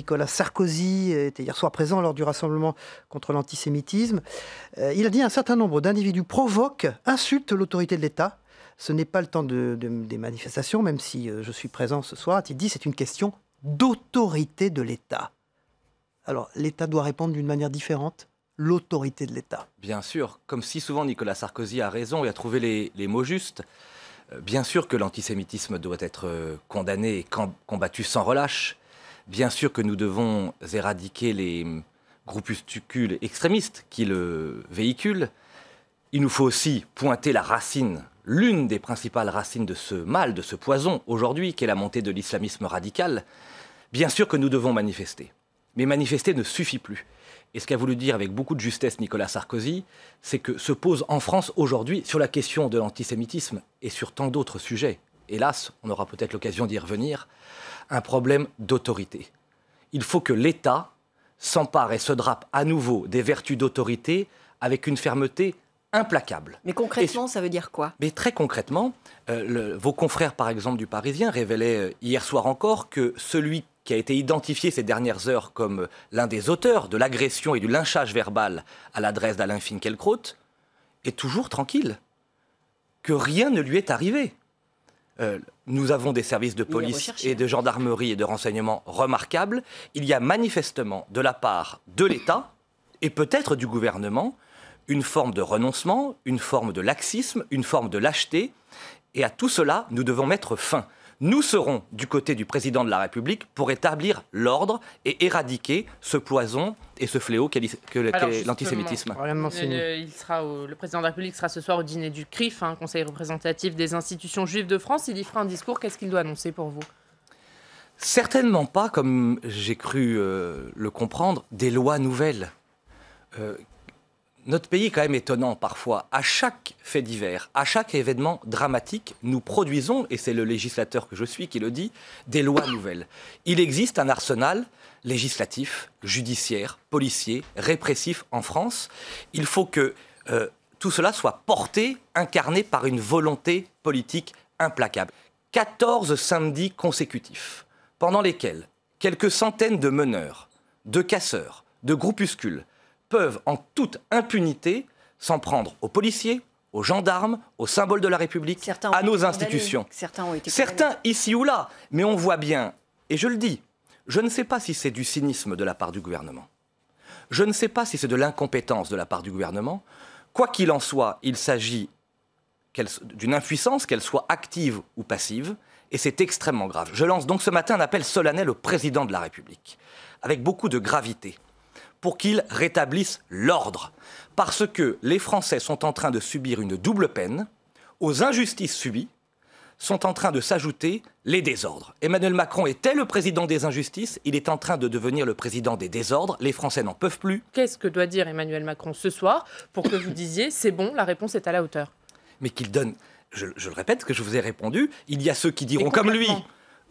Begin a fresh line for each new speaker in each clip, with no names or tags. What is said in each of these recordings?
Nicolas Sarkozy était hier soir présent lors du rassemblement contre l'antisémitisme. Il a dit un certain nombre d'individus provoquent, insultent l'autorité de l'État. Ce n'est pas le temps des manifestations, même si je suis présent ce soir. Il dit c'est une question d'autorité de l'État. Alors, l'État doit répondre d'une manière différente. L'autorité de l'État.
Bien sûr, comme si souvent Nicolas Sarkozy a raison et a trouvé les mots justes. Bien sûr que l'antisémitisme doit être condamné et combattu sans relâche. Bien sûr que nous devons éradiquer les groupuscules extrémistes qui le véhiculent. Il nous faut aussi pointer la racine, l'une des principales racines de ce mal, de ce poison aujourd'hui, qui est la montée de l'islamisme radical. Bien sûr que nous devons manifester. Mais manifester ne suffit plus. Et ce qu'a voulu dire avec beaucoup de justesse Nicolas Sarkozy, c'est que se pose en France aujourd'hui, sur la question de l'antisémitisme et sur tant d'autres sujets, hélas, on aura peut-être l'occasion d'y revenir, un problème d'autorité. Il faut que l'État s'empare et se drape à nouveau des vertus d'autorité avec une fermeté implacable.
Mais concrètement, ça veut dire quoi?
Mais très concrètement, vos confrères, par exemple, du Parisien, révélaient hier soir encore que celui qui a été identifié ces dernières heures comme l'un des auteurs de l'agression et du lynchage verbal à l'adresse d'Alain Finkielkraut, est toujours tranquille, que rien ne lui est arrivé. Nous avons des services de police et de gendarmerie et de renseignement remarquables. Il y a manifestement de la part de l'État et peut-être du gouvernement une forme de renoncement, une forme de laxisme, une forme de lâcheté. Et à tout cela, nous devons mettre fin. Nous serons du côté du président de la République pour établir l'ordre et éradiquer ce poison et ce fléau qu'est l'antisémitisme.
Le président de la République sera ce soir au dîner du CRIF, Conseil représentatif des institutions juives de France. Il y fera un discours. Qu'est-ce qu'il doit annoncer pour vous?
Certainement pas, comme j'ai cru le comprendre, des lois nouvelles. Notre pays est quand même étonnant parfois. À chaque fait divers, à chaque événement dramatique, nous produisons, et c'est le législateur que je suis qui le dit, des lois nouvelles. Il existe un arsenal législatif, judiciaire, policier, répressif en France. Il faut que tout cela soit porté, incarné par une volonté politique implacable. 14 samedis consécutifs, pendant lesquels quelques centaines de meneurs, de casseurs, de groupuscules, peuvent en toute impunité s'en prendre aux policiers, aux gendarmes, aux symboles de la République, à nos institutions. Certains ici ou là, mais on voit bien, et je le dis, je ne sais pas si c'est du cynisme de la part du gouvernement, je ne sais pas si c'est de l'incompétence de la part du gouvernement. Quoi qu'il en soit, il s'agit d'une impuissance, qu'elle soit active ou passive, et c'est extrêmement grave. Je lance donc ce matin un appel solennel au président de la République, avec beaucoup de gravité, pour qu'il rétablisse l'ordre. Parce que les Français sont en train de subir une double peine. Aux injustices subies sont en train de s'ajouter les désordres. Emmanuel Macron était le président des injustices. Il est en train de devenir le président des désordres. Les Français n'en peuvent plus.
Qu'est-ce que doit dire Emmanuel Macron ce soir pour que vous disiez c'est bon, la réponse est à la hauteur?
Mais qu'il donne, je le répète, que je vous ai répondu, il y a ceux qui diront comme lui.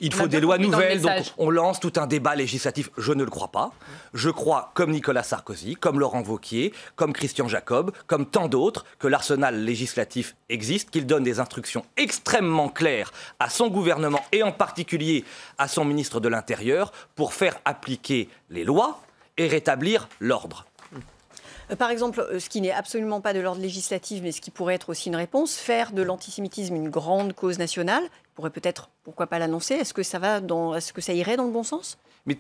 Il faut des lois nouvelles, donc on lance tout un débat législatif. Je ne le crois pas. Je crois, comme Nicolas Sarkozy, comme Laurent Wauquiez, comme Christian Jacob, comme tant d'autres, que l'arsenal législatif existe, qu'il donne des instructions extrêmement claires à son gouvernement et en particulier à son ministre de l'Intérieur pour faire appliquer les lois et rétablir l'ordre.
Par exemple, ce qui n'est absolument pas de l'ordre législatif, mais ce qui pourrait être aussi une réponse, faire de l'antisémitisme une grande cause nationale, pourrait peut-être, pourquoi pas l'annoncer? Est-ce que ça irait dans le bon sens?
Mais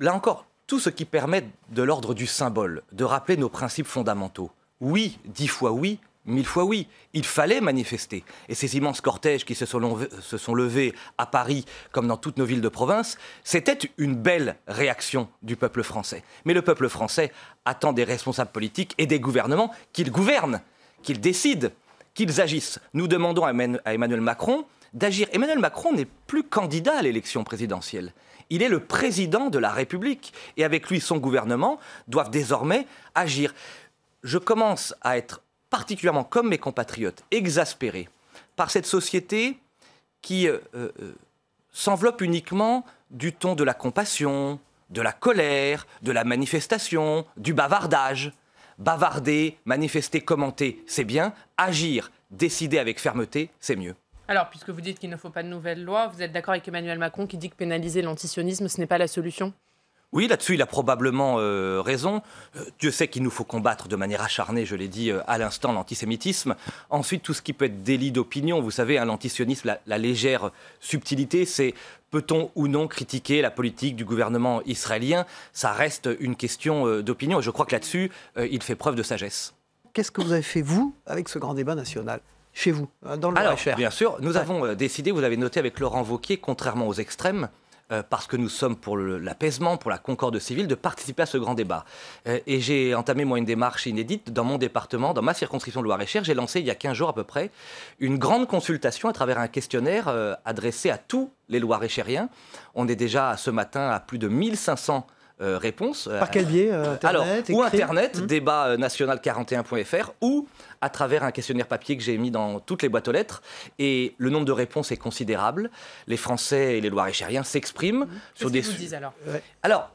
là encore, tout ce qui permet de l'ordre du symbole, de rappeler nos principes fondamentaux. Oui, 10 fois oui, 1000 fois oui. Il fallait manifester. Et ces immenses cortèges qui se sont levés à Paris, comme dans toutes nos villes de province, c'était une belle réaction du peuple français. Mais le peuple français attend des responsables politiques et des gouvernements qu'ils gouvernent, qu'ils décident, qu'ils agissent. Nous demandons à Emmanuel Macron d'agir. Emmanuel Macron n'est plus candidat à l'élection présidentielle. Il est le président de la République. Et avec lui, son gouvernement doivent désormais agir. Je commence à être particulièrement, comme mes compatriotes, exaspérés par cette société qui s'enveloppe uniquement du ton de la compassion, de la colère, de la manifestation, du bavardage. Bavarder, manifester, commenter, c'est bien. Agir, décider avec fermeté, c'est mieux.
Alors, puisque vous dites qu'il ne faut pas de nouvelles lois, vous êtes d'accord avec Emmanuel Macron qui dit que pénaliser l'antisionisme, ce n'est pas la solution?
Oui, là-dessus, il a probablement raison. Dieu sait qu'il nous faut combattre de manière acharnée, je l'ai dit à l'instant, l'antisémitisme. Ensuite, tout ce qui peut être délit d'opinion. Vous savez, l'antisionisme, la légère subtilité, c'est peut-on ou non critiquer la politique du gouvernement israélien? Ça reste une question d'opinion. Et je crois que là-dessus, il fait preuve de sagesse.
Qu'est-ce que vous avez fait, vous, avec ce grand débat national, chez vous, dans le Loir-et-Cher?
Bien sûr, nous avons décidé, vous avez noté avec Laurent Wauquiez, contrairement aux extrêmes, parce que nous sommes pour l'apaisement, pour la concorde civile, de participer à ce grand débat. Et j'ai entamé, moi, une démarche inédite dans mon département, dans ma circonscription de Loir-et-Cher. J'ai lancé, il y a 15 jours à peu près, une grande consultation à travers un questionnaire adressé à tous les Loir-et-Chériens. On est déjà, ce matin, à plus de 1500 réponses.
Par quel biais? Internet,
ou Internet, débat national41.fr, ou à travers un questionnaire papier que j'ai mis dans toutes les boîtes aux lettres. Et le nombre de réponses est considérable. Les Français et les Loir-et-Chériens s'expriment sur des...
Qu'est-ce qu'ils vous disent alors?
Alors,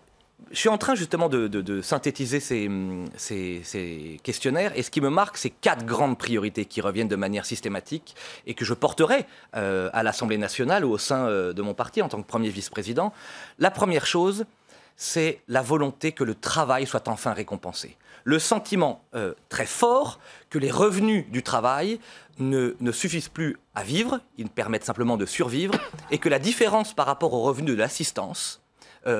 je suis en train justement de synthétiser ces questionnaires. Et ce qui me marque, c'est 4 grandes priorités qui reviennent de manière systématique et que je porterai à l'Assemblée nationale ou au sein de mon parti en tant que premier vice-président. La première chose, c'est la volonté que le travail soit enfin récompensé. Le sentiment très fort que les revenus du travail ne suffisent plus à vivre, ils permettent simplement de survivre, et que la différence par rapport aux revenus de l'assistance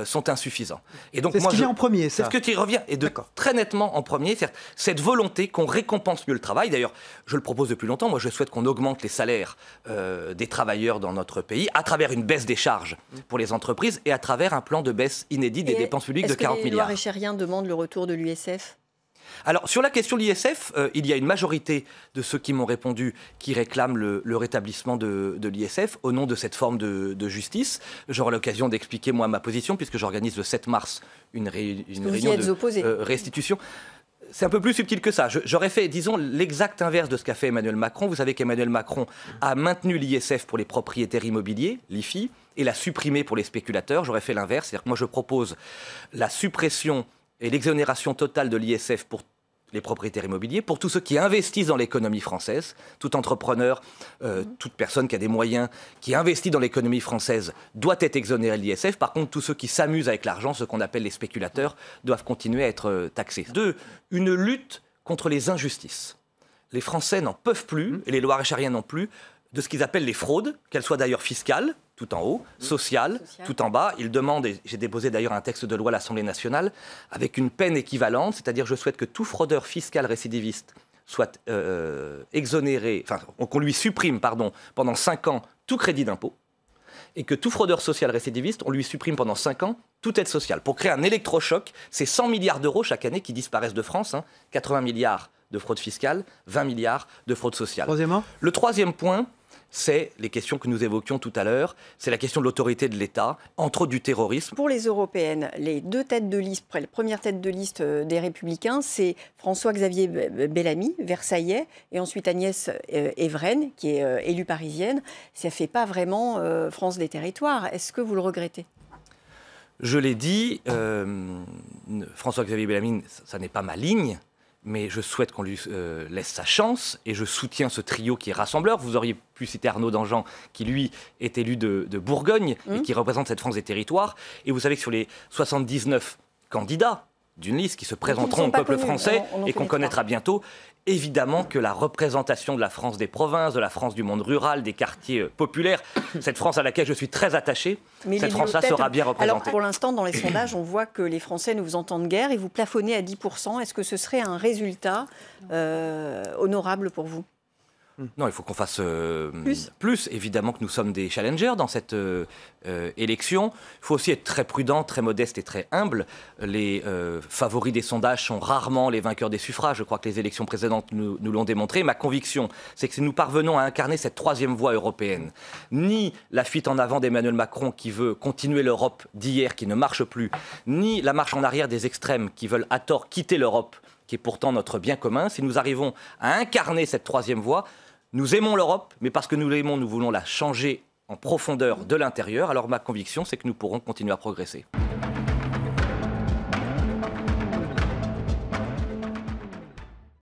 sont insuffisants. Et donc,
c'est ce qui vient en premier, ça.
C'est ce qui revient, et très nettement en premier, c'est cette volonté qu'on récompense mieux le travail. D'ailleurs, je le propose depuis longtemps. Moi, je souhaite qu'on augmente les salaires des travailleurs dans notre pays à travers une baisse des charges pour les entreprises et à travers un plan de baisse inédit des dépenses publiques de 40 milliards.
Est-ce que les Loir-et-Chériens demandent le retour de l'USF ?
Alors, sur la question de l'ISF, il y a une majorité de ceux qui m'ont répondu qui réclament le rétablissement de l'ISF au nom de cette forme de justice. J'aurai l'occasion d'expliquer, moi, ma position, puisque j'organise le 7 mars une réunion de restitution. C'est un peu plus subtil que ça. J'aurais fait, disons, l'exact inverse de ce qu'a fait Emmanuel Macron. Vous savez qu'Emmanuel Macron a maintenu l'ISF pour les propriétaires immobiliers, l'IFI, et l'a supprimé pour les spéculateurs. J'aurais fait l'inverse. C'est-à-dire que moi, je propose la suppression et l'exonération totale de l'ISF pour les propriétaires immobiliers, pour tous ceux qui investissent dans l'économie française. Tout entrepreneur, toute personne qui a des moyens, qui investit dans l'économie française, doit être exonéré de l'ISF. Par contre, tous ceux qui s'amusent avec l'argent, ce qu'on appelle les spéculateurs, doivent continuer à être taxés. 2, une lutte contre les injustices. Les Français n'en peuvent plus, et les Loir-et-Chériens non plus, de ce qu'ils appellent les fraudes, qu'elles soient d'ailleurs fiscales, tout en haut, sociales, tout en bas. Ils demandent, et j'ai déposé d'ailleurs un texte de loi à l'Assemblée nationale, avec une peine équivalente, c'est-à-dire je souhaite que tout fraudeur fiscal récidiviste soit exonéré, enfin qu'on lui supprime, pendant 5 ans tout crédit d'impôt, et que tout fraudeur social récidiviste, on lui supprime pendant 5 ans toute aide sociale. Pour créer un électrochoc, c'est 100 milliards d'euros chaque année qui disparaissent de France, 80 milliards de fraude fiscale, 20 milliards de fraude sociale.
Troisièmement ?
Le troisième point, c'est les questions que nous évoquions tout à l'heure, c'est la question de l'autorité de l'État, entre autres du terrorisme.
Pour les européennes, les 2 têtes de liste, la première tête de liste des Républicains, c'est François-Xavier Bellamy, Versaillais, et ensuite Agnès Evren, qui est élue parisienne. Ça ne fait pas vraiment France des territoires. Est-ce que vous le regrettez ?
Je l'ai dit, François-Xavier Bellamy, ça n'est pas ma ligne. Mais je souhaite qu'on lui laisse sa chance et je soutiens ce trio qui est rassembleur. Vous auriez pu citer Arnaud Danjean, qui lui est élu de Bourgogne et qui représente cette France des territoires. Et vous savez que sur les 79 candidats d'une liste qui se présenteront au peuple français et qu'on connaîtra bientôt, évidemment que la représentation de la France des provinces, de la France du monde rural, des quartiers populaires, cette France à laquelle je suis très attaché, cette France-là sera bien représentée.
Alors pour l'instant, dans les sondages, on voit que les Français ne vous entendent guère et vous plafonnez à 10%. Est-ce que ce serait un résultat honorable pour vous ?
Non, il faut qu'on fasse plus. Évidemment que nous sommes des challengers dans cette élection. Il faut aussi être très prudent, très modeste et très humble. Les favoris des sondages sont rarement les vainqueurs des suffrages. Je crois que les élections précédentes nous l'ont démontré. Ma conviction, c'est que si nous parvenons à incarner cette 3e voie européenne, ni la fuite en avant d'Emmanuel Macron qui veut continuer l'Europe d'hier qui ne marche plus, ni la marche en arrière des extrêmes qui veulent à tort quitter l'Europe, qui est pourtant notre bien commun, si nous arrivons à incarner cette 3e voie, nous aimons l'Europe, mais parce que nous l'aimons, nous voulons la changer en profondeur de l'intérieur. Alors ma conviction, c'est que nous pourrons continuer à progresser.